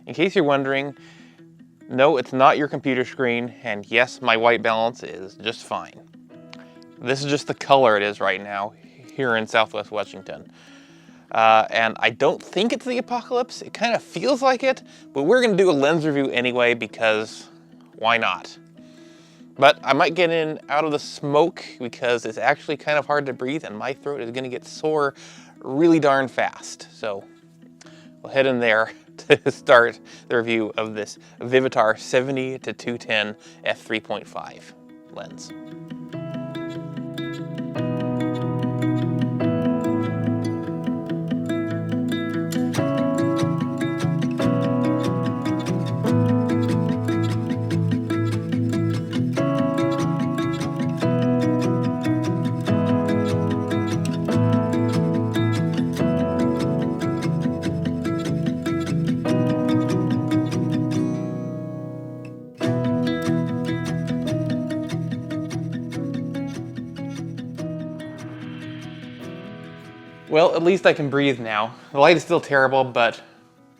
In case you're wondering, no, it's not your computer screen, and yes, my white balance is just fine. This is just the color it is right now here in Southwest Washington. And I don't think it's the apocalypse. It kind of feels like it, but we're gonna do a lens review anyway because why not? But I might get in out of the smoke because it's actually kind of hard to breathe and my throat is gonna get sore really darn fast. So we'll head in there to start the review of this Vivitar 70-210 f3.5 lens. Well, at least I can breathe now. The light is still terrible, but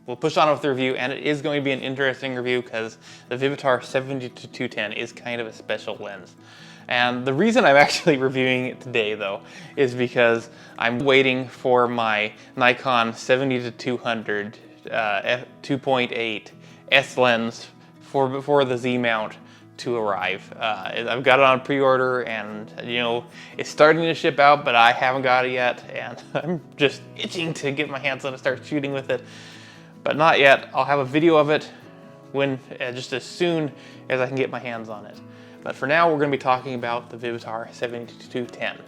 we'll push on with the review, and it is going to be an interesting review because the Vivitar 70-210 is kind of a special lens. And the reason I'm actually reviewing it today, though, is because I'm waiting for my Nikon 70-200 2.8 S lens for the Z mount to arrive. I've got it on pre-order, and you know, it's starting to ship out, but I haven't got it yet, and I'm just itching to get my hands on it, start shooting with it, but not yet. I'll have a video of it when just as soon as I can get my hands on it. But for now, we're going to be talking about the Vivitar 70-210.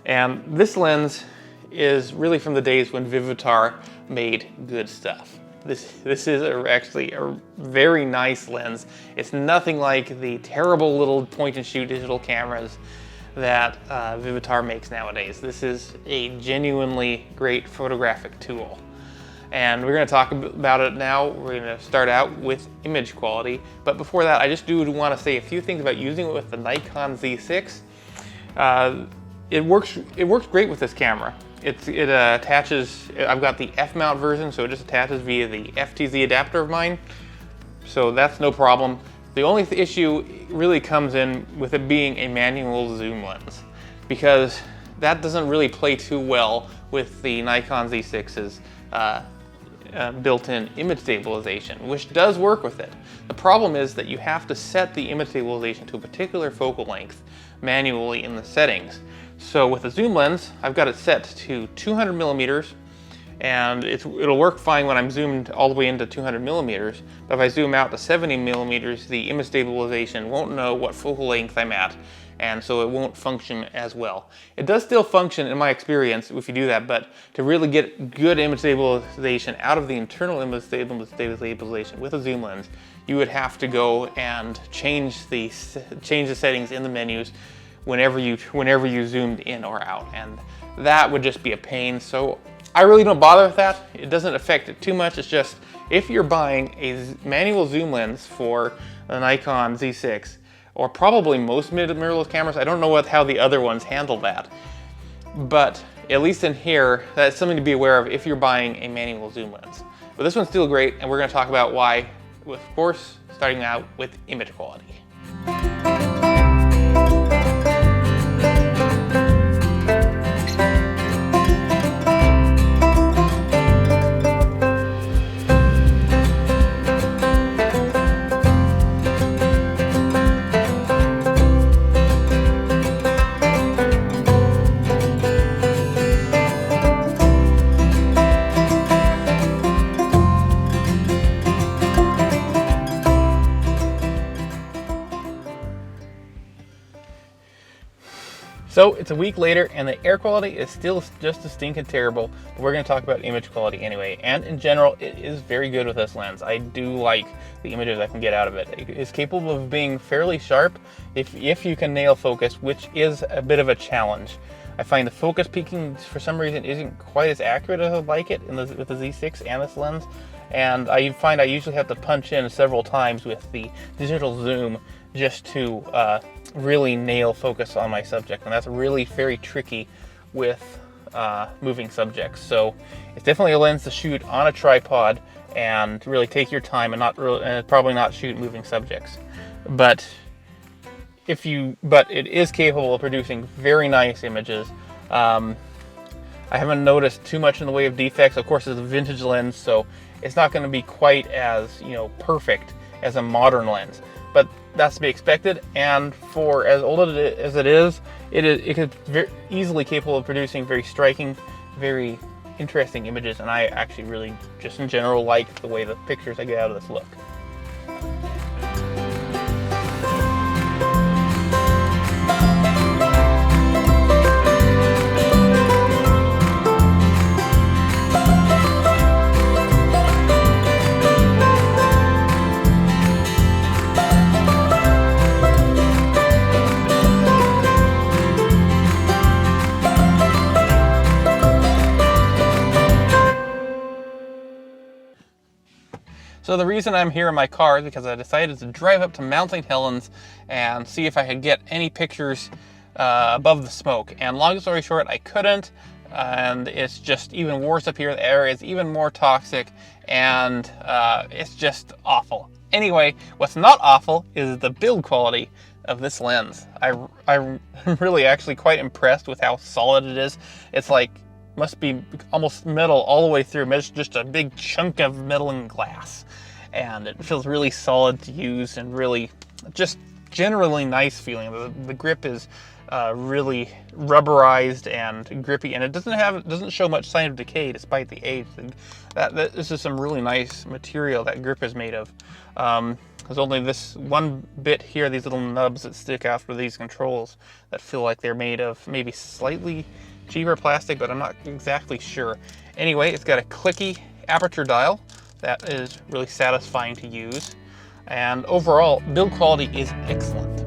And this lens is really from the days when Vivitar made good stuff. This is actually a very nice lens. It's nothing like the terrible little point-and-shoot digital cameras that Vivitar makes nowadays. This is a genuinely great photographic tool. And we're going to talk about it now. We're going to start out with image quality. But before that, I just do want to say a few things about using it with the Nikon Z6. It works great with this camera. It attaches, I've got the F mount version, so it just attaches via the FTZ adapter of mine. So that's no problem. The only issue really comes in with it being a manual zoom lens, because that doesn't really play too well with the Nikon Z6's built-in image stabilization, which does work with it. The problem is that you have to set the image stabilization to a particular focal length manually in the settings. So with a zoom lens, I've got it set to 200 millimeters, and it'll work fine when I'm zoomed all the way into 200 millimeters. But if I zoom out to 70 millimeters, the image stabilization won't know what focal length I'm at, and so it won't function as well. It does still function in my experience if you do that, but to really get good image stabilization out of the internal image stabilization with a zoom lens, you would have to go and change the settings in the menus whenever you zoomed in or out, and that would just be a pain. So I really don't bother with that. It doesn't affect it too much. It's just if you're buying a manual zoom lens for the Nikon Z6, or probably most mirrorless cameras, I don't know how the other ones handle that, but at least in here, that's something to be aware of if you're buying a manual zoom lens. But this one's still great, and we're going to talk about why, of course, starting out with image quality. So it's a week later and the air quality is still just as stinking terrible, but we're going to talk about image quality anyway. And in general, it is very good with this lens. I do like the images I can get out of it. It is capable of being fairly sharp if you can nail focus, which is a bit of a challenge. I find the focus peaking for some reason isn't quite as accurate as I'd like it with the Z6 and this lens. And I find I usually have to punch in several times with the digital zoom just to really nail focus on my subject, and that's really very tricky with moving subjects. So it's definitely a lens to shoot on a tripod and really take your time and probably not shoot moving subjects. But it is capable of producing very nice images. I haven't noticed too much in the way of defects. Of course, it's a vintage lens, so it's not going to be quite as, perfect as a modern lens. But that's to be expected. And for as old as it is, it is very easily capable of producing very striking, very interesting images. And I actually really, just in general, like the way the pictures I get out of this look. So the reason I'm here in my car is because I decided to drive up to Mount St. Helens and see if I could get any pictures above the smoke. And long story short, I couldn't, and it's just even worse up here. The air is even more toxic, and it's just awful. Anyway, what's not awful is the build quality of this lens. I'm really actually quite impressed with how solid it is. It's like, must be almost metal all the way through. It's just a big chunk of metal and glass, and it feels really solid to use and really just generally nice feeling. The grip is really rubberized and grippy, and it doesn't show much sign of decay despite the age. This is some really nice material that grip is made of. There's only this one bit here, these little nubs that stick out for these controls that feel like they're made of maybe slightly cheaper plastic, but I'm not exactly sure. Anyway, it's got a clicky aperture dial that is really satisfying to use, and overall build quality is excellent.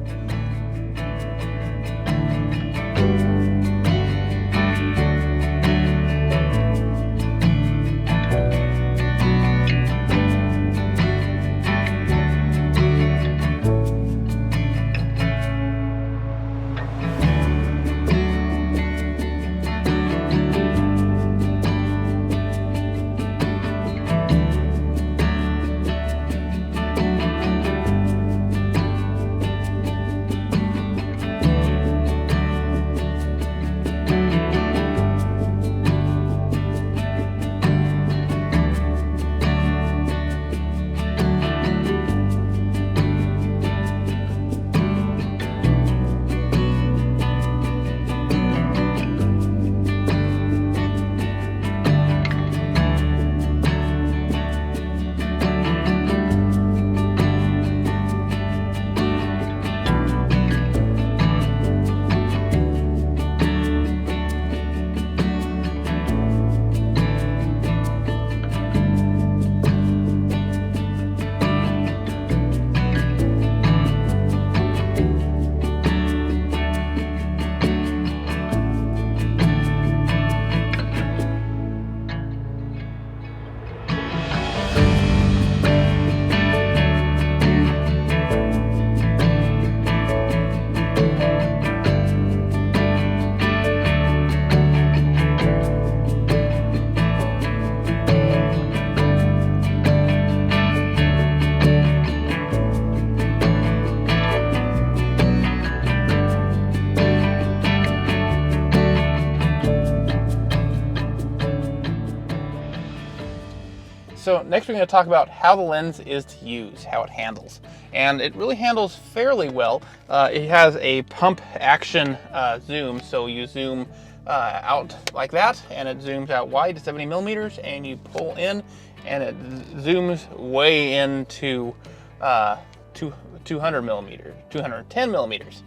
So next we're going to talk about how the lens is to use, how it handles. And it really handles fairly well. It has a pump action zoom, so you zoom out like that, and it zooms out wide to 70 millimeters, and you pull in, and it zooms way into 200 millimeters, 210 millimeters.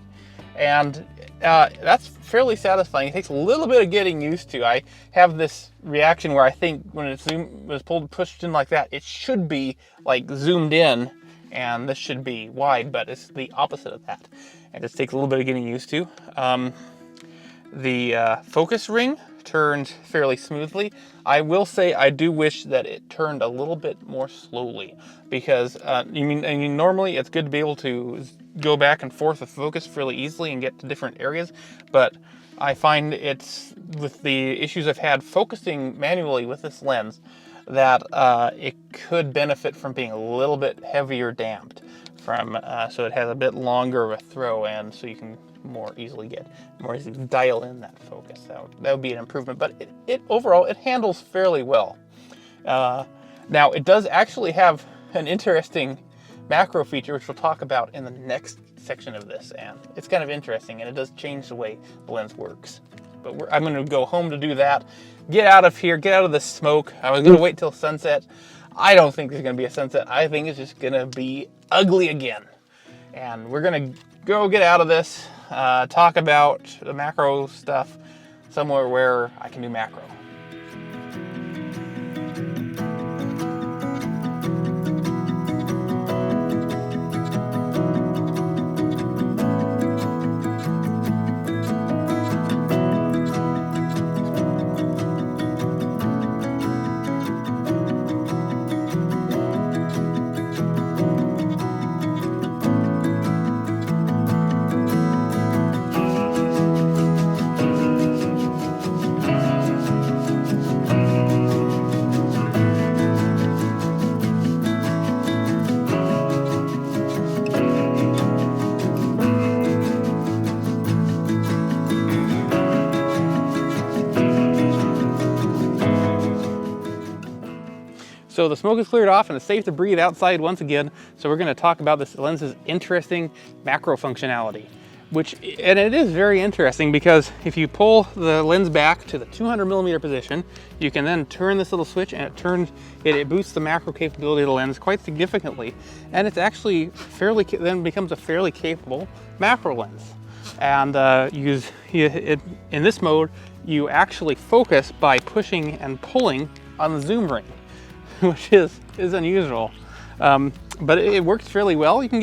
And that's fairly satisfying. It takes a little bit of getting used to. I have this reaction where I think when it's pushed in like that, it should be like zoomed in, and this should be wide, but it's the opposite of that. It just takes a little bit of getting used to. The focus ring turns fairly smoothly. I will say I do wish that it turned a little bit more slowly, because normally it's good to be able to go back and forth with focus fairly easily and get to different areas, but I find it's, with the issues I've had focusing manually with this lens, that it could benefit from being a little bit heavier damped, from so it has a bit longer of a throw end, so you can more easily dial in that focus. That would be an improvement, but it overall it handles fairly well. Now it does actually have an interesting macro feature, which we'll talk about in the next section of this, and it's kind of interesting, and it does change the way the lens works. But I'm going to go home to do that, get out of here, get out of the smoke. I was going to wait till sunset. I don't think there's going to be a sunset. I think it's just going to be ugly again. And we're going to go get out of this, talk about the macro stuff somewhere where I can do macro. So the smoke is cleared off and it's safe to breathe outside once again. So we're going to talk about this lens's interesting macro functionality, and it is very interesting because if you pull the lens back to the 200mm position, you can then turn this little switch and it boosts the macro capability of the lens quite significantly. And it's actually then becomes a fairly capable macro lens. And in this mode, you actually focus by pushing and pulling on the zoom ring, which is unusual, but it works fairly well. You can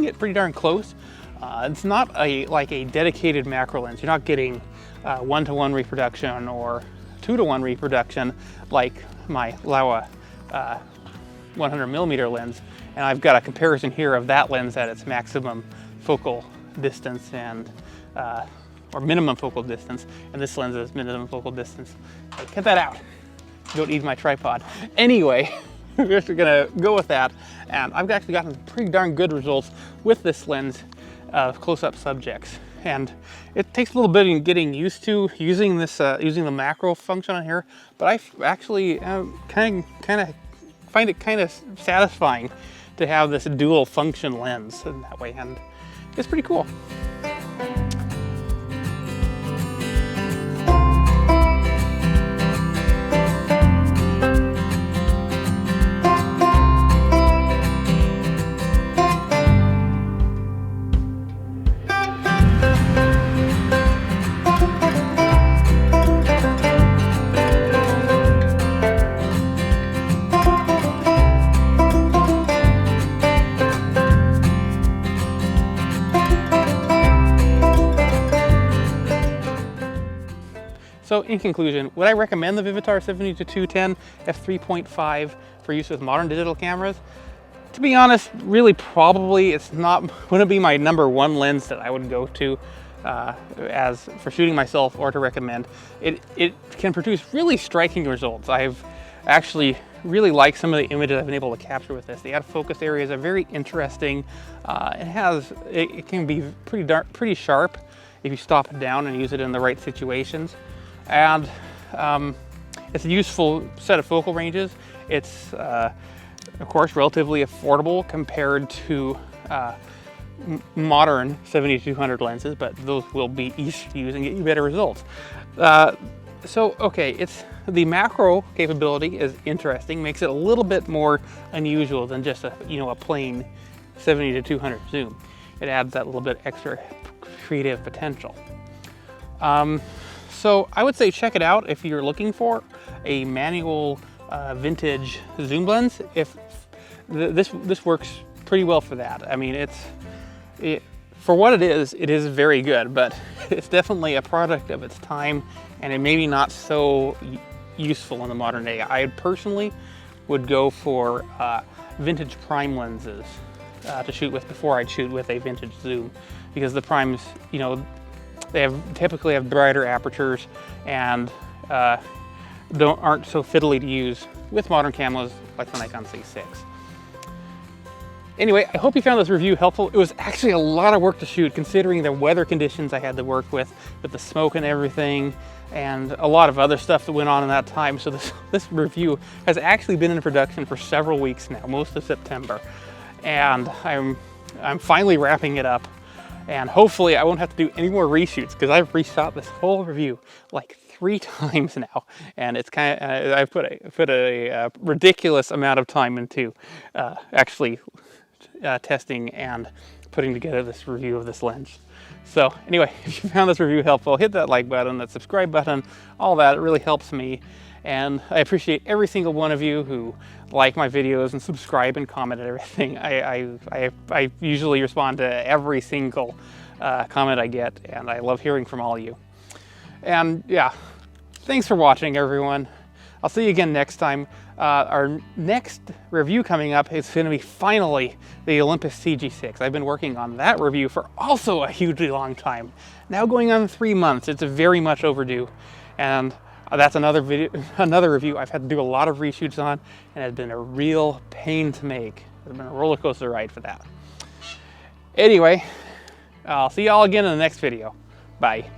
get pretty darn close. It's not like a dedicated macro lens. You're not getting 1-to-1 reproduction or 2-to-1 reproduction like my Laowa 100mm lens. And I've got a comparison here of that lens at its maximum focal distance or minimum focal distance, and this lens is minimum focal distance. Hey, cut that out. Don't eat my tripod. Anyway, we're just gonna go with that, and I've actually gotten pretty darn good results with this lens of close-up subjects. And it takes a little bit of getting used to using the macro function on here, but I actually kind of find it kind of satisfying to have this dual function lens in that way, and it's pretty cool. So in conclusion, would I recommend the Vivitar 70-210 f3.5 for use with modern digital cameras? To be honest, really probably it's wouldn't be my #1 lens that I would go to as for shooting myself or to recommend. It can produce really striking results. I've actually really liked some of the images I've been able to capture with this. The out of focus areas are very interesting. It can be pretty sharp if you stop it down and use it in the right situations. And it's a useful set of focal ranges. It's, of course, relatively affordable compared to modern 70-200 lenses, but those will be easy to use and get you better results. So, okay, the macro capability is interesting, makes it a little bit more unusual than just a plain 70-200 zoom. It adds that little bit extra creative potential. So I would say check it out if you're looking for a manual vintage zoom lens. If this works pretty well for that. I mean, for what it is very good, but it's definitely a product of its time, and it may be not so useful in the modern day. I personally would go for vintage prime lenses to shoot with before I'd shoot with a vintage zoom, because the primes, they typically have brighter apertures and aren't so fiddly to use with modern cameras like the Nikon Z6. Anyway, I hope you found this review helpful. It was actually a lot of work to shoot considering the weather conditions I had to work with the smoke and everything, and a lot of other stuff that went on in that time. So this review has actually been in production for several weeks now, most of September. And I'm finally wrapping it up. And hopefully I won't have to do any more reshoots because I've reshot this whole review like 3 times now. And it's kind of, I've put a ridiculous amount of time into actually testing and putting together this review of this lens. So anyway, if you found this review helpful, hit that like button, that subscribe button, all that. It really helps me. And I appreciate every single one of you who like my videos and subscribe and comment and everything. I usually respond to every single comment I get, and I love hearing from all of you. And yeah, thanks for watching, everyone. I'll see you again next time. Our next review coming up is going to be finally the Olympus CG6. I've been working on that review for also a hugely long time. Now going on 3 months. It's very much overdue. And that's another review I've had to do a lot of reshoots on, and it's been a real pain to make. It's been a roller coaster ride for that. Anyway, I'll see y'all again in the next video. Bye.